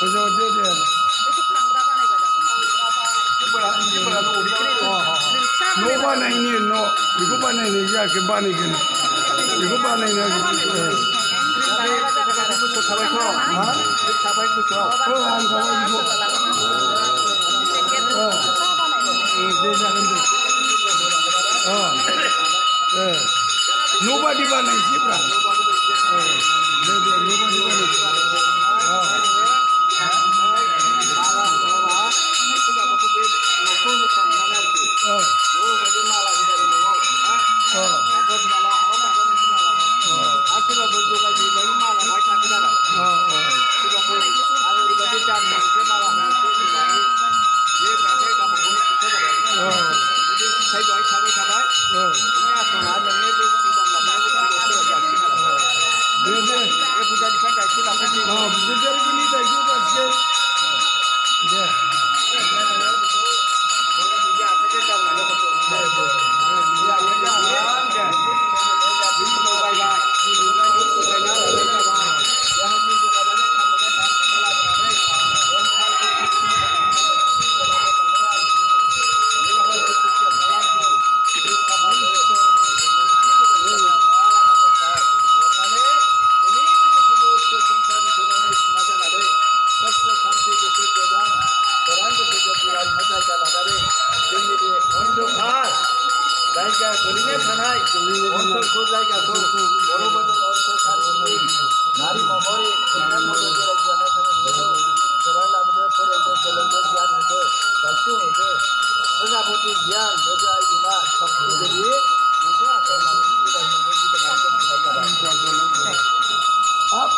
Bây giờ न' बानायनि न' बेखौ बानायनाय जायाखै बानायगोन बेखौ बानायनाया थाबाय गोसोआव आं थाबाय बेखौ दे जागोन दे न' बादि बानायसैब्रा दे न' बादि बानायसै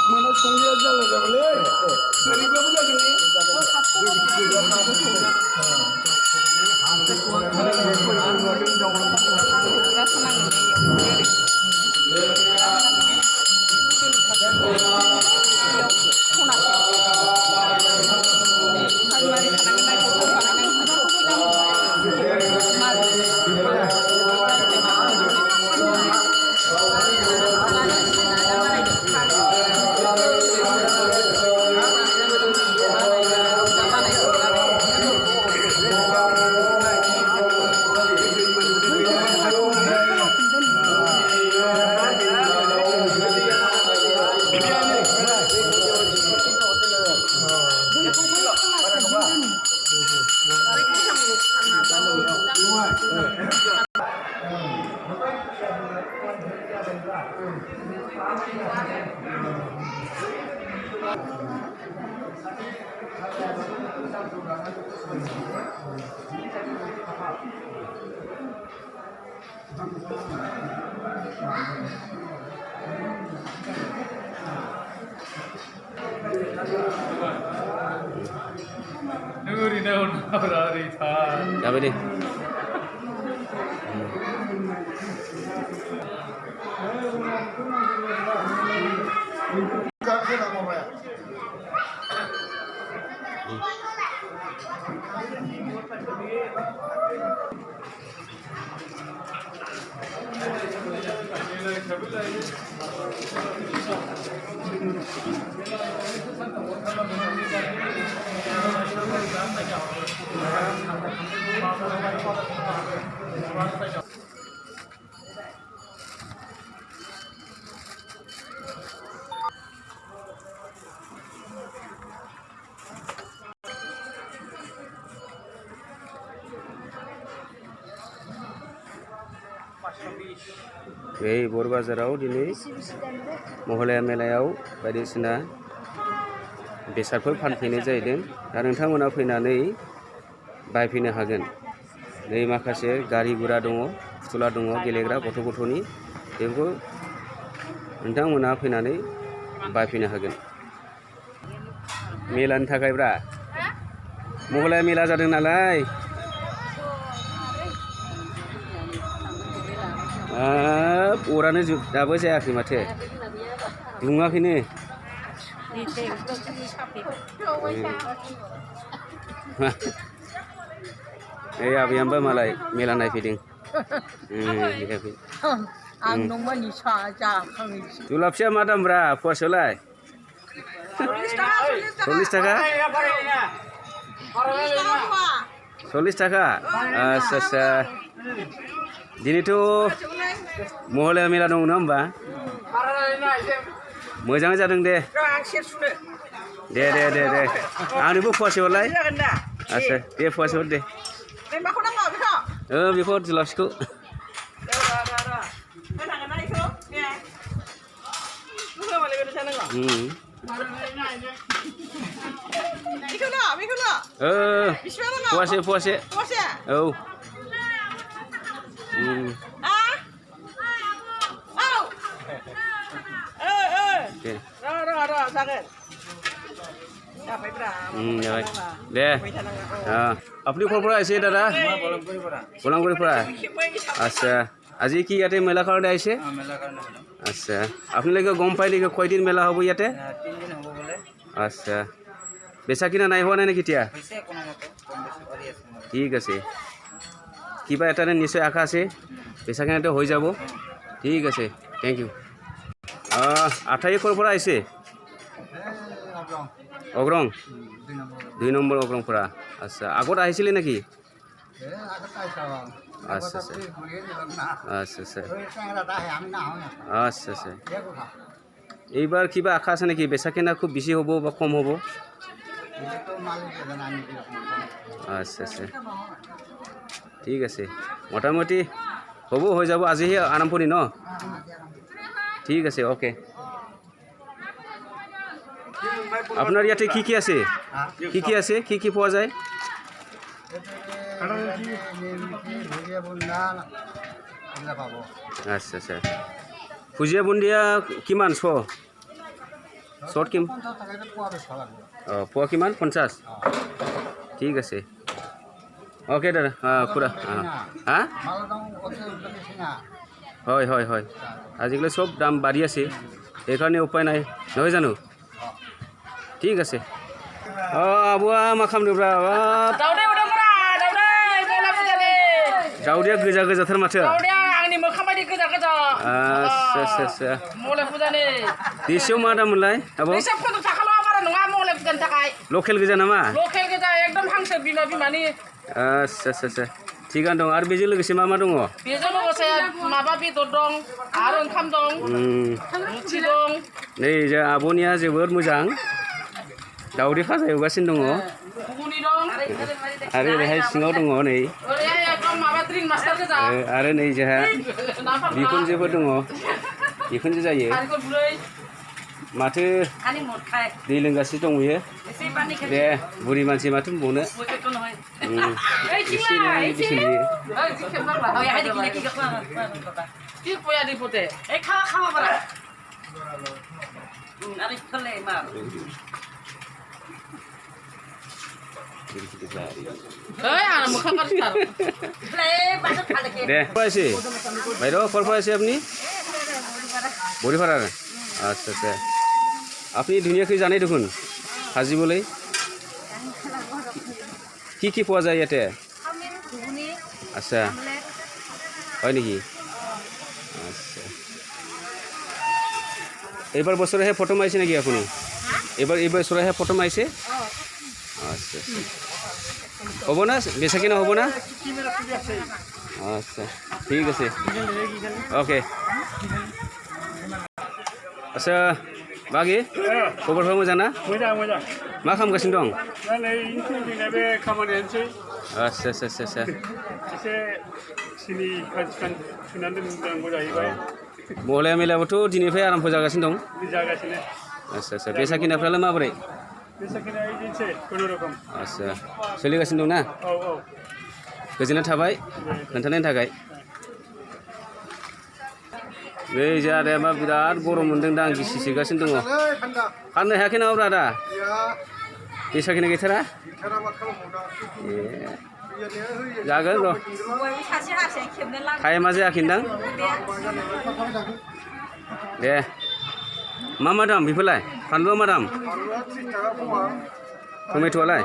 mana sungguh aja lah dah boleh. Dari berapa dah ni? Apa ni? Bे बर' बाजाराव दिनै महालया मेलायाव बायदिसिना बेसादफोर फानफैनाय जाहैदों दा नोंथांमोना फैनानै बायफैनो हागोन। नै माखासे गारि गुरा दङ, फुथुला दङ, गेलेग्रा गथ' गथ'नि बेखौ नोंथांमोना फैनानै बायफैनो हागोन। मेलानि थाखायब्रा महालया मेला जादों नालाय अरानो दाबो जायाखै माथो दुङाखैनो ए आबैयाबा मालाय मेला नायफैदों जुलाब फिसा मा दामब्रा फवासेयावलाय 40 थाखा 40 थाखा आच्छा दिनैथ' महालया मेला दं नङा होमबा मोजाङै जादों दे दे आंनोबो फवासे हरलाय आच्छा दे फवासे हर दे बेखौ जुलाफिखौ फवासे औ दे अपनी खरफोरा ऐसे दादा बलांगुरिफोरा अच्छा আজি কি ইয়াতে মেলা কাৰণে আহিছে আচ্ছা আপোনালোকে গম পাই নেকি কয়দিন মেলা হ'ব ইয়াতে 3 দিন হ'ব বলে আচ্ছা বেচা কিনা নাই হোৱা নাই নেকি এতিয়া হৈছে কোনো মতে কম বেছি কৰি আছে ঠিক আছে কিবা এটা নিশ্চয় আশা আছে বেচা কিনাটো হৈ যাব ঠিক আছে থ্যাংক ইউ 28 পৰা আহিছে অগ্ৰং 2 নম্বৰ অগ্ৰং পৰা আচ্ছা আগত আহিছিলে নেকি আচ্ছা এইবাৰ কিবা আশা আছে নেকি বেচা কিনা খুব বেছি হ'ব বা কম হ'ব আচ্ছা ঠিক আছে মোটামুটি হ'ব হৈ যাব আজিহে আৰম্ভণি ন ঠিক আছে ওকে আপোনাৰ ইয়াতে কি আছে কি পোৱা যায় আচ্ছা ভুজিয়া বুন্দিয়া কিমান শর্ট কিমান পোৱা কিমান 50 ঠিক আছে ওকে দাদা খুৰা হা হয় আজিকালি সব দাম বাঢ়ি আছে সেইকাৰণে উপায় নাই নহয় জানো ঠিক আছে আবুৱা मा खालामदोंब्रा दाउदैया गोजा-गोजाथार माथो आंनि मोखां बायदि गोजा आच्छा मले फुजानि देसेयाव मा दाम मोनलाय आब' देसेयाव 50 थाखाल' बारा नङा मले फुजानि थाखाय लकेल गोजा नामा लकेल गोजा एकदम हांसो बिमानि आच्छा थिगानो दं आरो बेजों लोगोसे मा दङ बेजों लोगोसे माबा बेदर दं आरो ओंखाम दं रुथि दं नै जा आब'निया जोबोद मोजां दाउदै फाजा एवगासिनो दङ घुगुनि दं आरो ओरैहाय सिङाव दङ नै ओरैहाय एकदम माबा ड्रिंक मास्टार गोजा आरो नै जोंहा बिखुनजोबो दङ बिखुनजो जायो माथो दै लोंगासिनो दं बियो दे बुरि मानसि माथो बुंबावनो दे फरायसे বাইদেউ কল ফরাইছে আপনি বড়িপাড়ার আচ্ছা আপনি ধুনীয়াকৈ জানে দেখোন সাজিবলৈ কি পোৱা যায় ইয়াতে আচ্ছা হয় নেকি আচ্ছা এইবাৰ বছৰেহে ফটো মাৰিছে নেকি আপুনি এইবাৰ বছৰেহে ফটো মাৰিছে আচ্ছা হ'ব না বেচা কিনা হ'ব না আচ্ছা ঠিক আছে ओके आच्छा बागि खबरफ्रा मोजां ना मोजां मा खालामगासिनो दं नै जोंना बे खामानियानोसै आच्छा एसे सिनि खान सुनानै दोननांगौ जाहैबाय महालया मेलायाबोथ' दिनैनिफ्राय आराम्भ जागासिनो दं जागासिनो आच्छा बेसा किनाफ्रालाय माबोरै बेसा किना बिदिनोसै खुनुरुखुम आच्छा सोलिगासिनो दं ना औ गोजोननाय थाबाय खोन्थानायनि थाखाय नै जादायाबा बिराद गरम मोनदों दा आं गिसि सिगासिनो दङ फाननो हायाखै नामा ब्रा दा बेसा किना गैथारा जागोन र' टाइमा जायाखैदां दे मा दाम बेफोरलाय फानलुआ मा दाम टमेट'आलाय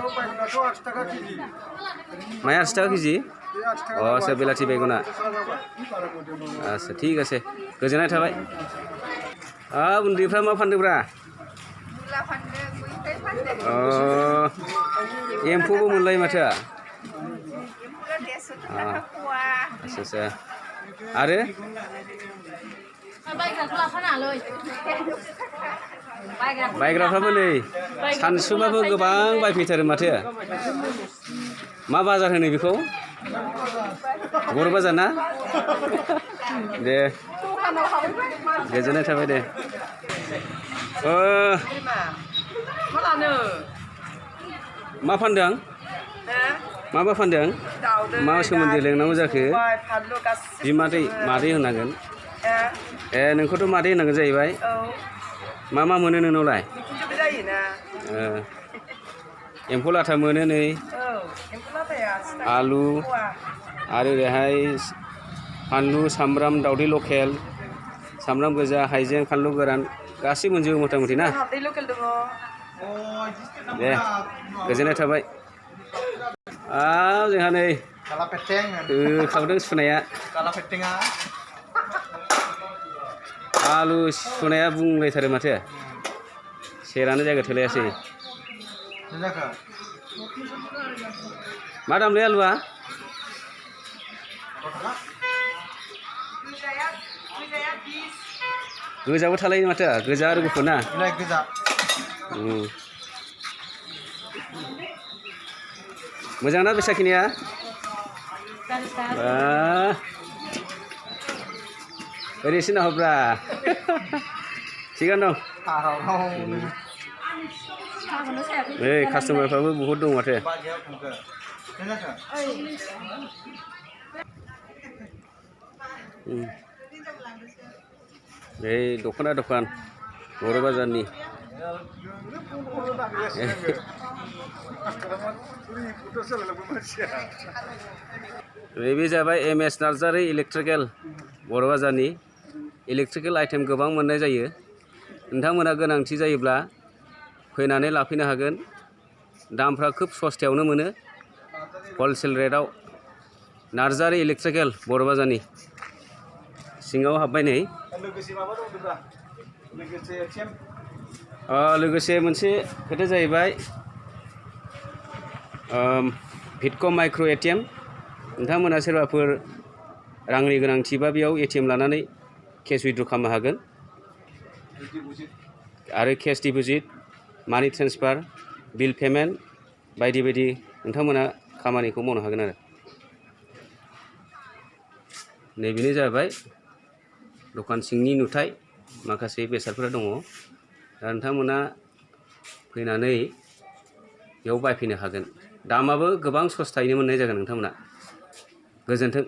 माया 80 टाका केजि आच्छा बेलाथि बेगना आच्छा ठीक আছে गोजोननाय थाबाय उन्दैफ्रा मा फानदोंब्रा एम्फौबो मोनलायो माथो आच्छा आच्छा आरो बायग्राफ्राबो नै सानसुबाबो गोबां बायफैथारो माथो मा बाजार होनो बेखौ बर' बाजार ना दे गोजोननाय थाबाय दे मा फानदों मा फानदों मा सोमोन्दै लेंनांगौ जाखो बिमादै मादै होनांगोन नोंखौथ' मादै होनांगोन जाहैबाय मा मोनो नोंनावलाय एम्फौ लाथा मोनो नै आलु आरो ओरैहाय फानलु सामब्राम दावदै लकेल सामब्राम गोजा हाइजें फानलु गोरान गासैबो मोनजोबो मथा मथि ना दे गोजोननाय थाबाय जोंहा नै खावदों सुनाया आलु सुनाया बुंलायथारो माथो सेरानो जायगा थोलायासै मा दामलै आलुआ गोजाबो थालायो माथो गोजा आरो गुफुर ना मोजां ना बेसाखिनिया ओरैसो नाहरब्रा थिगानो दं नै कास्टमारफ्राबो बहुद दं माथो नै दख'ना दखान बर' बाजारनि बे जाबाय MS नार्जारि इलेक्ट्रिकेल बर' बाजारनि इलेक्ट्रिकेल आइटेम गोबां मोननाय जायो नोंथांमोना गोनांथि जायोब्ला फैनानै लाफैनो हागोन दामफ्रा खोब सस्तायावनो मोनो हलसेल रेटआव नार्जारि इलेक्ट्रिकेल बर' बाजारनि सिङाव हाबबाय नै लोगोसे मोनसे खोथा जाहैबाय भिटक' माइक्र' ATM नोंथांमोना सोरबाफोर रांनि गोनांथिबा बेयाव ATM लानानै केस उइथड्र खालामनो हागोन आरो केस डिप'जिट मानि ट्रेन्सफार बिल पेमेन्ट बायदि बायदि नोंथांमोना खामानिखौ मावनो हागोन आरो नैबेनो जाबाय दखान सिंनि नुथाय माखासे बेसादफोर दङ दा नोंथांमोना फैनानै बेयाव बायफैनो हागोन दामाबो गोबां सस्तायैनो मोननाय जागोन नोंथांमोना गोजोन्थों।